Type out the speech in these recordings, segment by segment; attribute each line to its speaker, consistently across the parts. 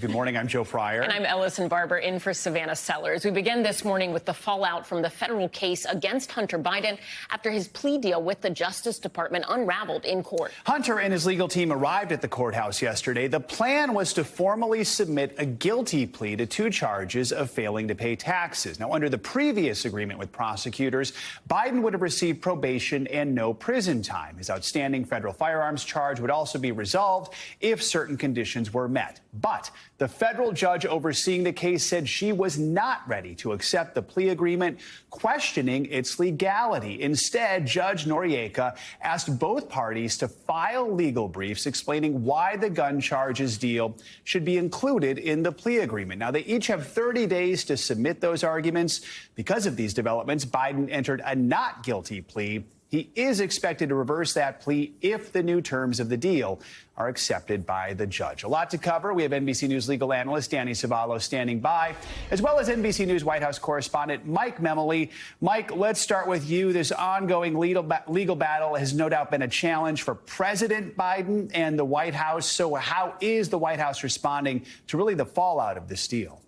Speaker 1: Good morning, I'm Joe Fryer.
Speaker 2: And I'm Ellison Barber in for Savannah Sellers. We begin this morning with the fallout from the federal case against Hunter Biden after his plea deal with the Justice Department unraveled in court.
Speaker 1: Hunter and his legal team arrived at the courthouse yesterday. The plan was to formally submit a guilty plea to 2 charges of failing to pay taxes. Now, under the previous agreement with prosecutors, Biden would have received probation and no prison time. His outstanding federal firearms charge would also be resolved if certain conditions were met. But the federal judge overseeing the case said she was not ready to accept the plea agreement, questioning its legality. Instead, Judge Noriega asked both parties to file legal briefs explaining why the gun charges deal should be included in the plea agreement. Now, they each have 30 days to submit those arguments. Because of these developments, Biden entered a not guilty plea. He is expected to reverse that plea if the new terms of the deal are accepted by the judge. A lot to cover. We have NBC News legal analyst Danny Savallo standing by, as well as NBC News White House correspondent Mike Memoli. Mike, let's start with you. This ongoing legal battle has no doubt been a challenge for President Biden and the White House. So how is the White House responding to really the fallout of this deal?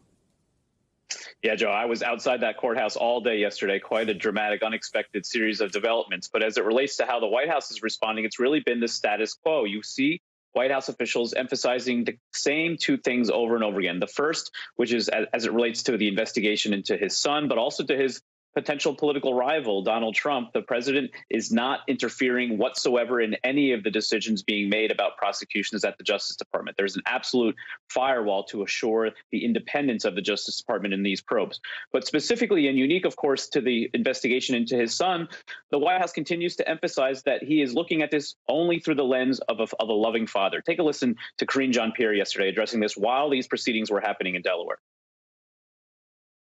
Speaker 3: Yeah, Joe, I was outside that courthouse all day yesterday. Quite a dramatic, unexpected series of developments. But as it relates to how the White House is responding, it's really been the status quo. You see White House officials emphasizing the same 2 things over and over again. The first, which is as it relates to the investigation into his son, but also to his potential political rival, Donald Trump. The president is not interfering whatsoever in any of the decisions being made about prosecutions at the Justice Department. There's an absolute firewall to assure the independence of the Justice Department in these probes. But specifically and unique, of course, to the investigation into his son, the White House continues to emphasize that he is looking at this only through the lens of a loving father. Take a listen to Karine Jean-Pierre yesterday addressing this while these proceedings were happening in Delaware.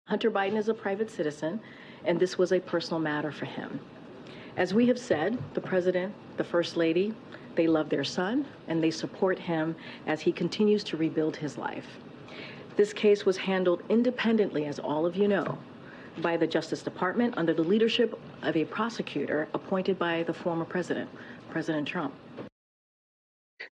Speaker 4: Hunter Biden is a private citizen, and this was a personal matter for him. As we have said, the president, the first lady, they love their son, and they support him as he continues to rebuild his life. This case was handled independently, as all of you know, by the Justice Department under the leadership of a prosecutor appointed by the former president, President Trump.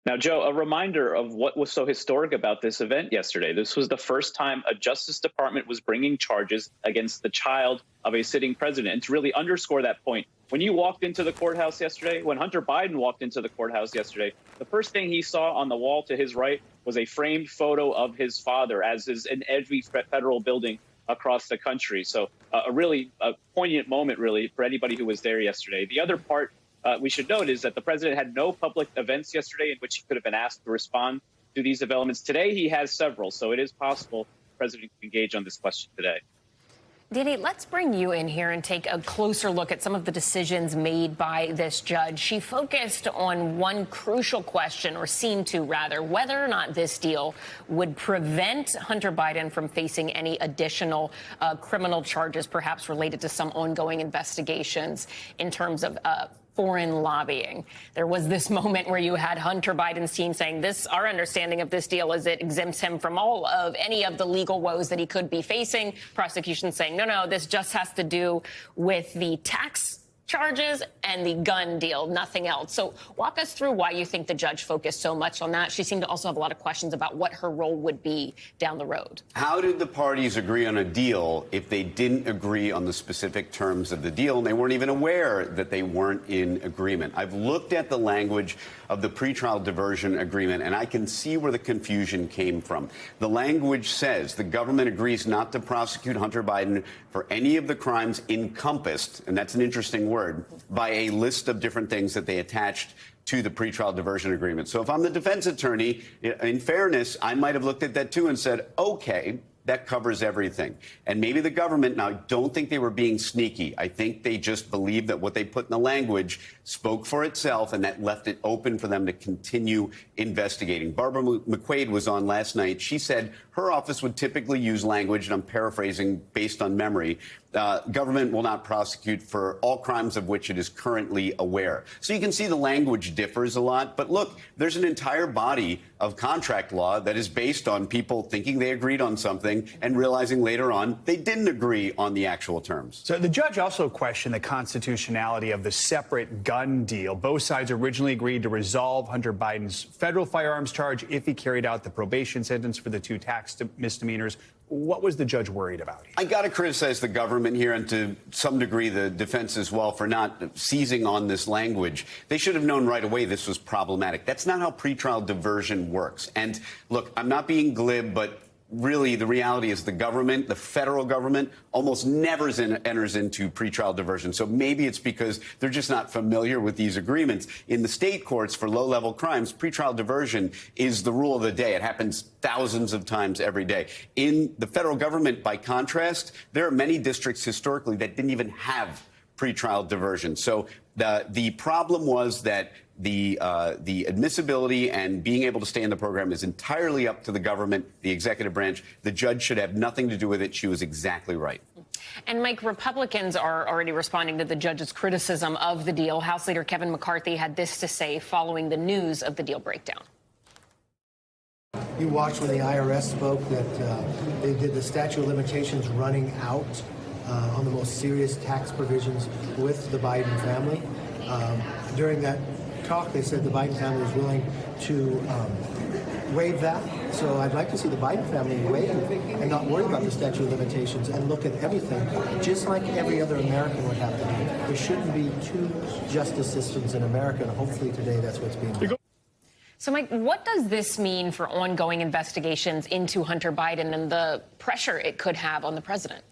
Speaker 3: Now, Joe, a reminder of what was so historic about this event yesterday. This was the first time a Justice Department was bringing charges against the child of a sitting president. And to really underscore that point, when you walked into the courthouse yesterday, when Hunter Biden walked into the courthouse yesterday, the first thing he saw on the wall to his right was a framed photo of his father, as is in every federal building across the country. So a really poignant moment, really, for anybody who was there yesterday. The other part we should note is that the president had no public events yesterday in which he could have been asked to respond to these developments. Today, he has several, so it is possible the president can engage on this question today.
Speaker 2: Danny, let's bring you in here and take a closer look at some of the decisions made by this judge. She focused on one crucial question, or seemed to rather, whether or not this deal would prevent Hunter Biden from facing any additional criminal charges, perhaps related to some ongoing investigations in terms of foreign lobbying. There was this moment where you had Hunter Biden's team saying our understanding of this deal is it exempts him from any of the legal woes that he could be facing. Prosecution saying, no, this just has to do with the tax charges and the gun deal, nothing else. So walk us through why you think the judge focused so much on that. She seemed to also have a lot of questions about what her role would be down the road.
Speaker 5: How did the parties agree on a deal if they didn't agree on the specific terms of the deal and they weren't even aware that they weren't in agreement? I've looked at the language of the pretrial diversion agreement, and I can see where the confusion came from. The language says the government agrees not to prosecute Hunter Biden for any of the crimes encompassed, and that's an interesting word, by a list of different things that they attached to the pretrial diversion agreement. So if I'm the defense attorney, in fairness, I might have looked at that too and said, okay, that covers everything. And maybe the government, now I don't think they were being sneaky. I think they just believed that what they put in the language spoke for itself, and that left it open for them to continue investigating. Barbara McQuaid was on last night. She said her office would typically use language, and I'm paraphrasing based on memory, government will not prosecute for all crimes of which it is currently aware. So you can see the language differs a lot. But look, there's an entire body of contract law that is based on people thinking they agreed on something and realizing later on they didn't agree on the actual terms.
Speaker 1: So the judge also questioned the constitutionality of the separate gun gun deal. Both sides originally agreed to resolve Hunter Biden's federal firearms charge if he carried out the probation sentence for the 2 tax misdemeanors. What was the judge worried about?
Speaker 5: I got to criticize the government here, and to some degree the defense as well, for not seizing on this language. They should have known right away this was problematic. That's not how pretrial diversion works. And look, I'm not being glib, but really, the reality is the government, the federal government, almost never enters into pretrial diversion. So maybe it's because they're just not familiar with these agreements. In the state courts for low-level crimes, pretrial diversion is the rule of the day. It happens thousands of times every day. In the federal government, by contrast, there are many districts historically that didn't even have pretrial diversion. So the problem was that the admissibility and being able to stay in the program is entirely up to the government, the executive branch. The judge should have nothing to do with it. She was exactly right.
Speaker 2: And, Mike, Republicans are already responding to the judge's criticism of the deal. House Leader Kevin McCarthy had this to say following the news of the deal breakdown.
Speaker 6: You watched when the IRS spoke that they did the statute of limitations running out on the most serious tax provisions with the Biden family. During that talk, they said the Biden family is willing to waive that. So I'd like to see the Biden family waive and not worry about the statute of limitations and look at everything just like every other American would have to do. There shouldn't be 2 justice systems in America, and hopefully today that's what's being done.
Speaker 2: So, Mike, what does this mean for ongoing investigations into Hunter Biden and the pressure it could have on the president?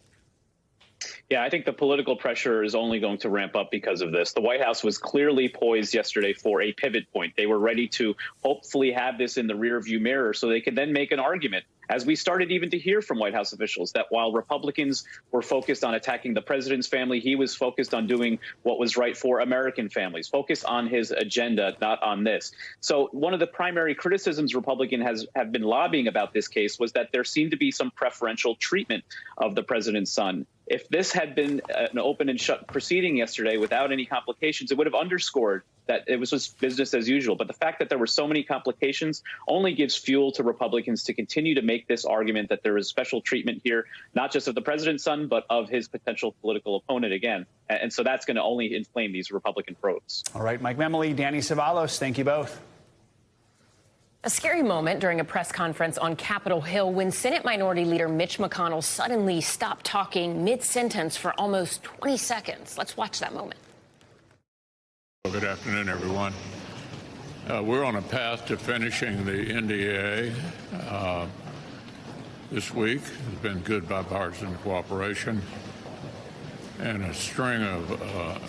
Speaker 3: Yeah, I think the political pressure is only going to ramp up because of this. The White House was clearly poised yesterday for a pivot point. They were ready to hopefully have this in the rearview mirror so they could then make an argument, as we started even to hear from White House officials, that while Republicans were focused on attacking the president's family, he was focused on doing what was right for American families, focused on his agenda, not on this. So one of the primary criticisms Republicans have been lobbying about this case was that there seemed to be some preferential treatment of the president's son. If this had been an open and shut proceeding yesterday without any complications, it would have underscored that it was just business as usual. But the fact that there were so many complications only gives fuel to Republicans to continue to make this argument that there is special treatment here, not just of the president's son, but of his potential political opponent again. And so that's going to only inflame these Republican probes.
Speaker 1: All right, Mike Memoli, Danny Savalos, thank you both.
Speaker 2: A scary moment during a press conference on Capitol Hill when Senate Minority Leader Mitch McConnell suddenly stopped talking mid-sentence for almost 20 seconds. Let's watch that moment.
Speaker 7: Well, good afternoon, everyone. We're on a path to finishing the NDA this week. It's been good bipartisan cooperation and a string of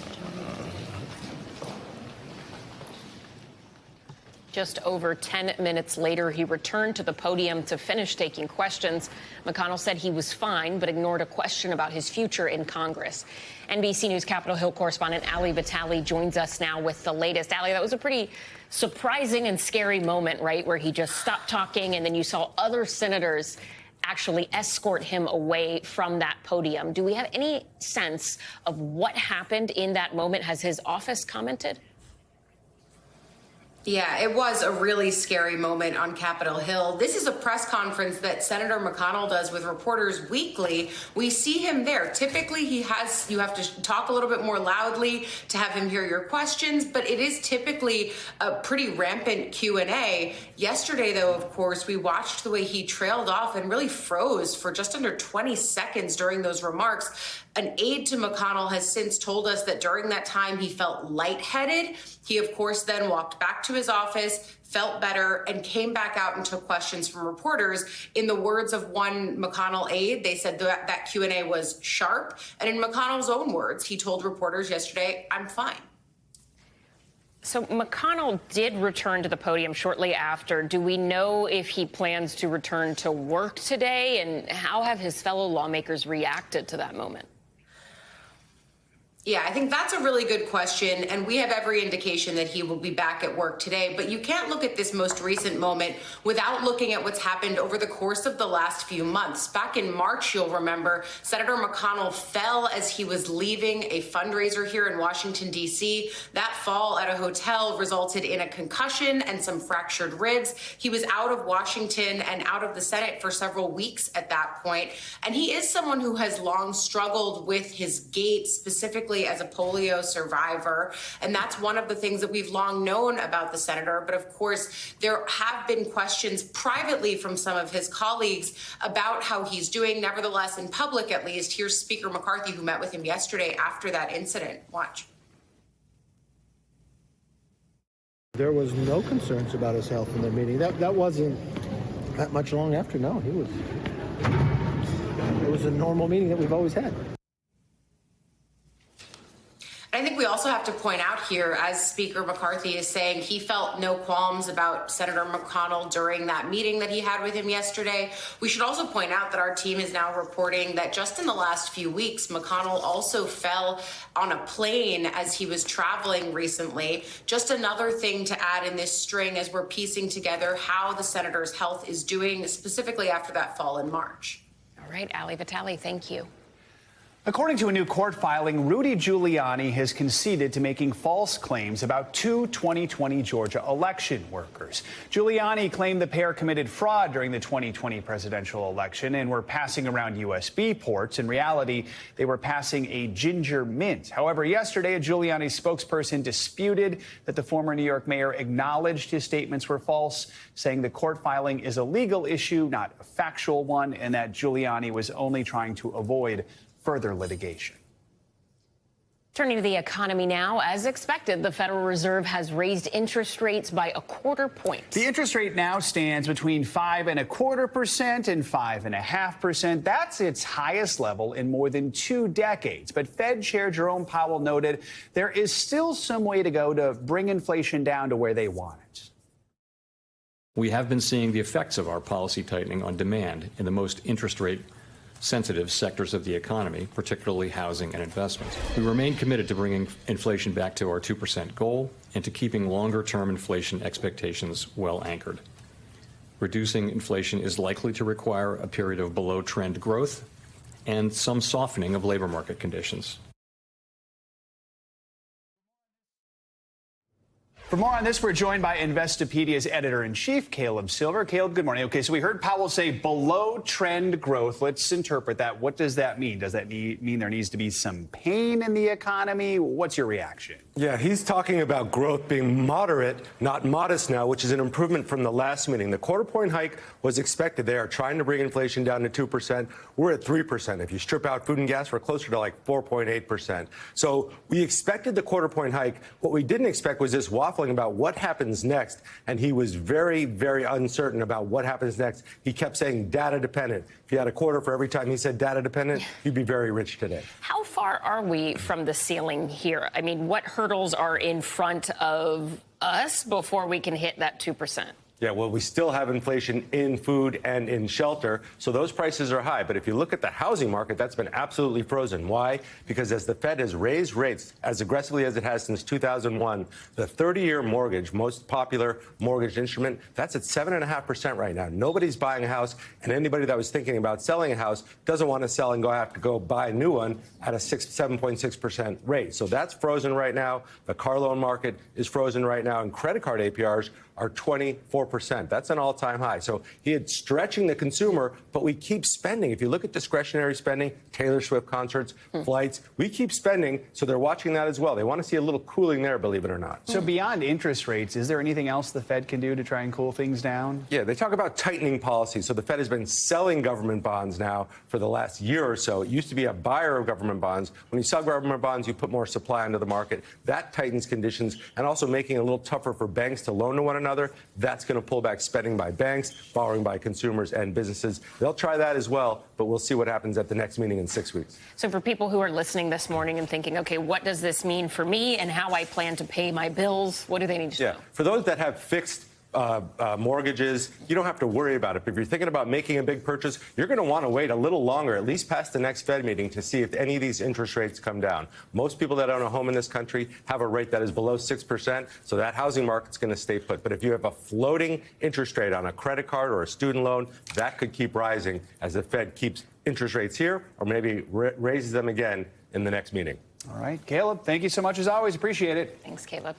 Speaker 2: Just over 10 minutes later, he returned to the podium to finish taking questions. McConnell said he was fine, but ignored a question about his future in Congress. NBC News Capitol Hill correspondent Ali Vitale joins us now with the latest. Ali, that was a pretty surprising and scary moment, right, where he just stopped talking and then you saw other senators actually escort him away from that podium. Do we have any sense of what happened in that moment? Has his office commented?
Speaker 8: Yeah, it was a really scary moment on Capitol Hill. This is a press conference that Senator McConnell does with reporters weekly. We see him there. Typically, you have to talk a little bit more loudly to have him hear your questions, but it is typically a pretty rampant Q&A. Yesterday, though, of course, we watched the way he trailed off and really froze for just under 20 seconds during those remarks. An aide to McConnell has since told us that during that time he felt lightheaded. He, of course, then walked back to his office, felt better, and came back out and took questions from reporters. In the words of one McConnell aide, they said that Q&A was sharp. And in McConnell's own words, he told reporters yesterday, "I'm fine."
Speaker 2: So McConnell did return to the podium shortly after. Do we know if he plans to return to work today? And how have his fellow lawmakers reacted to that moment?
Speaker 8: Yeah, I think that's a really good question, and we have every indication that he will be back at work today. But you can't look at this most recent moment without looking at what's happened over the course of the last few months. Back in March, you'll remember, Senator McConnell fell as he was leaving a fundraiser here in Washington, D.C. That fall at a hotel resulted in a concussion and some fractured ribs. He was out of Washington and out of the Senate for several weeks at that point. And he is someone who has long struggled with his gait, specifically specifically as a polio survivor. And that's one of the things that we've long known about the senator. But of course, there have been questions privately from some of his colleagues about how he's doing. Nevertheless, in public at least, here's Speaker McCarthy, who met with him yesterday after that incident. Watch.
Speaker 6: There was no concerns about his health in the meeting. That wasn't that much long after. No, it was a normal meeting that we've always had.
Speaker 8: I think we also have to point out here, as Speaker McCarthy is saying, he felt no qualms about Senator McConnell during that meeting that he had with him yesterday. We should also point out that our team is now reporting that just in the last few weeks, McConnell also fell on a plane as he was traveling recently. Just another thing to add in this string as we're piecing together how the senator's health is doing, specifically after that fall in March.
Speaker 2: All right, Ali Vitale, thank you.
Speaker 1: According to a new court filing, Rudy Giuliani has conceded to making false claims about two 2020 Georgia election workers. Giuliani claimed the pair committed fraud during the 2020 presidential election and were passing around USB ports. In reality, they were passing a ginger mint. However, yesterday, a Giuliani spokesperson disputed that the former New York mayor acknowledged his statements were false, saying the court filing is a legal issue, not a factual one, and that Giuliani was only trying to avoid further litigation.
Speaker 2: Turning to the economy now, as expected, the Federal Reserve has raised interest rates by 1/4 point.
Speaker 1: The interest rate now stands between 5.25% and 5.5%. That's its highest level in more than 2 decades. But Fed Chair Jerome Powell noted there is still some way to go to bring inflation down to where they want it.
Speaker 9: We have been seeing the effects of our policy tightening on demand in the most interest rate sensitive sectors of the economy, particularly housing and investments. We remain committed to bringing inflation back to our 2% goal and to keeping longer-term inflation expectations well anchored. Reducing inflation is likely to require a period of below-trend growth and some softening of labor market conditions.
Speaker 1: For more on this, we're joined by Investopedia's editor-in-chief, Caleb Silver. Caleb, good morning. Okay, so we heard Powell say below-trend growth. Let's interpret that. What does that mean? Does that mean there needs to be some pain in the economy? What's your reaction?
Speaker 10: Yeah, he's talking about growth being moderate, not modest now, which is an improvement from the last meeting. The 1/4 point hike was expected. They are trying to bring inflation down to 2%. We're at 3%. If you strip out food and gas, we're closer to like 4.8%. So we expected the 1/4 point hike. What we didn't expect was this waffling about what happens next. And he was very, very uncertain about what happens next. He kept saying data dependent. If you had a quarter for every time he said data dependent, you'd be very rich today.
Speaker 2: How far are we from the ceiling here? I mean, what hurdles are in front of us before we can hit that 2%?
Speaker 10: Yeah, well, we still have inflation in food and in shelter, so those prices are high. But if you look at the housing market, that's been absolutely frozen. Why? Because as the Fed has raised rates as aggressively as it has since 2001, the 30-year mortgage, most popular mortgage instrument, that's at 7.5% right now. Nobody's buying a house, and anybody that was thinking about selling a house doesn't want to sell and have to go buy a new one at a 7.6% rate. So that's frozen right now. The car loan market is frozen right now, and credit card APRs are 24%. That's an all-time high. So he is stretching the consumer, but we keep spending. If you look at discretionary spending, Taylor Swift concerts, flights, we keep spending, so they're watching that as well. They want to see a little cooling there, believe it or not.
Speaker 1: So beyond interest rates, is there anything else the Fed can do to try and cool things down?
Speaker 10: Yeah, they talk about tightening policy. So the Fed has been selling government bonds now for the last year or so. It used to be a buyer of government bonds. When you sell government bonds, you put more supply into the market. That tightens conditions, and also making it a little tougher for banks to loan to one another. That's going to pull back spending by banks, borrowing by consumers and businesses. They'll try that as well, but we'll see what happens at the next meeting in 6 weeks.
Speaker 2: So for people who are listening this morning and thinking, okay, what does this mean for me and how I plan to pay my bills? What do they need to know?
Speaker 10: For those that have fixed mortgages, you don't have to worry about it. But if you're thinking about making a big purchase, you're going to want to wait a little longer, at least past the next Fed meeting, to see if any of these interest rates come down. Most people that own a home in this country have a rate that is below 6%, so that housing market's going to stay put. But if you have a floating interest rate on a credit card or a student loan, that could keep rising as the Fed keeps interest rates here or maybe raises them again in the next meeting.
Speaker 1: All right, Caleb, thank you so much as always. Appreciate it.
Speaker 2: Thanks, Caleb.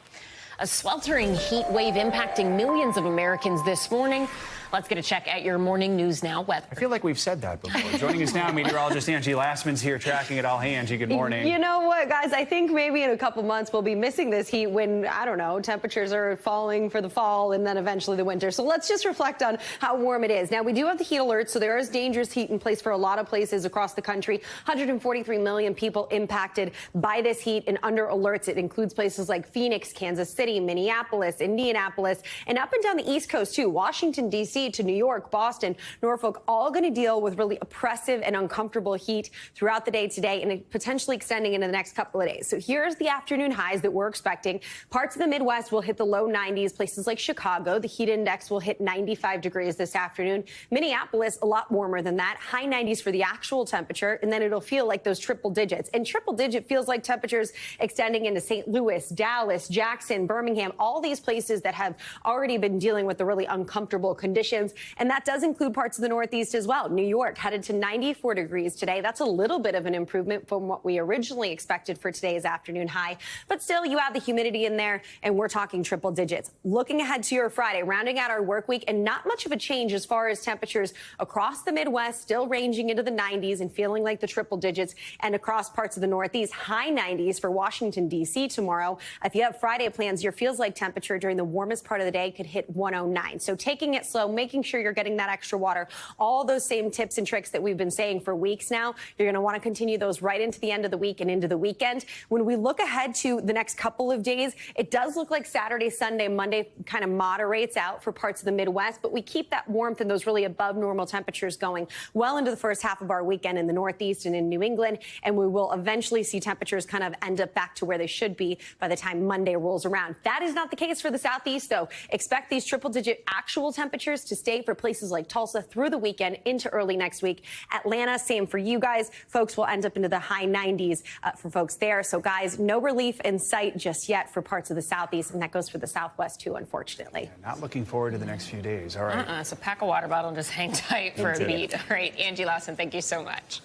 Speaker 2: A sweltering heat wave impacting millions of Americans this morning. Let's get a check at your morning news now weather.
Speaker 1: I feel like we've said that before. Joining us now, meteorologist Angie Lastman's here tracking it all. Hey, Angie, good morning.
Speaker 11: You know what, guys? I think maybe in a couple months we'll be missing this heat when, I don't know, temperatures are falling for the fall and then eventually the winter. So let's just reflect on how warm it is. Now, we do have the heat alert, so there is dangerous heat in place for a lot of places across the country. 143 million people impacted by this heat and under alerts. It includes places like Phoenix, Kansas City, Minneapolis, Indianapolis, and up and down the East Coast, too. Washington, D.C. to New York, Boston, Norfolk, all going to deal with really oppressive and uncomfortable heat throughout the day today and potentially extending into the next couple of days. So here's the afternoon highs that we're expecting. Parts of the Midwest will hit the low 90s. Places like Chicago, the heat index will hit 95 degrees this afternoon. Minneapolis, a lot warmer than that. High 90s for the actual temperature, and then it'll feel like those triple digits. And triple digit feels like temperatures extending into St. Louis, Dallas, Jackson, Birmingham, all these places that have already been dealing with the really uncomfortable conditions. And that does include parts of the Northeast as well. New York headed to 94 degrees today. That's a little bit of an improvement from what we originally expected for today's afternoon high. But still, you have the humidity in there, and we're talking triple digits. Looking ahead to your Friday, rounding out our work week, and not much of a change as far as temperatures across the Midwest, still ranging into the 90s and feeling like the triple digits, and across parts of the Northeast, high 90s for Washington, D.C. tomorrow. If you have Friday plans, your feels like temperature during the warmest part of the day could hit 109. So taking it slow, making sure you're getting that extra water, all those same tips and tricks that we've been saying for weeks now, you're going to want to continue those right into the end of the week and into the weekend. When we look ahead to the next couple of days, it does look like Saturday, Sunday, Monday kind of moderates out for parts of the Midwest, but we keep that warmth and those really above normal temperatures going well into the first half of our weekend in the Northeast and in New England, and we will eventually see temperatures kind of end up back to where they should be by the time Monday rolls around. That is not the case for the Southeast, though. Expect these triple-digit actual temperatures to stay for places like Tulsa through the weekend into early next week. Atlanta, same for you guys. Folks will end up into the high 90s for folks there. So, guys, no relief in sight just yet for parts of the Southeast, and that goes for the Southwest, too, unfortunately.
Speaker 1: Not looking forward to the next few days. All right.
Speaker 2: So pack a water bottle and just hang tight for a beat. All right, Angie Lawson, thank you so much.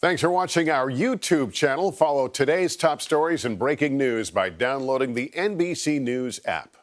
Speaker 12: Thanks for watching our YouTube channel. Follow today's top stories and breaking news by downloading the NBC News app.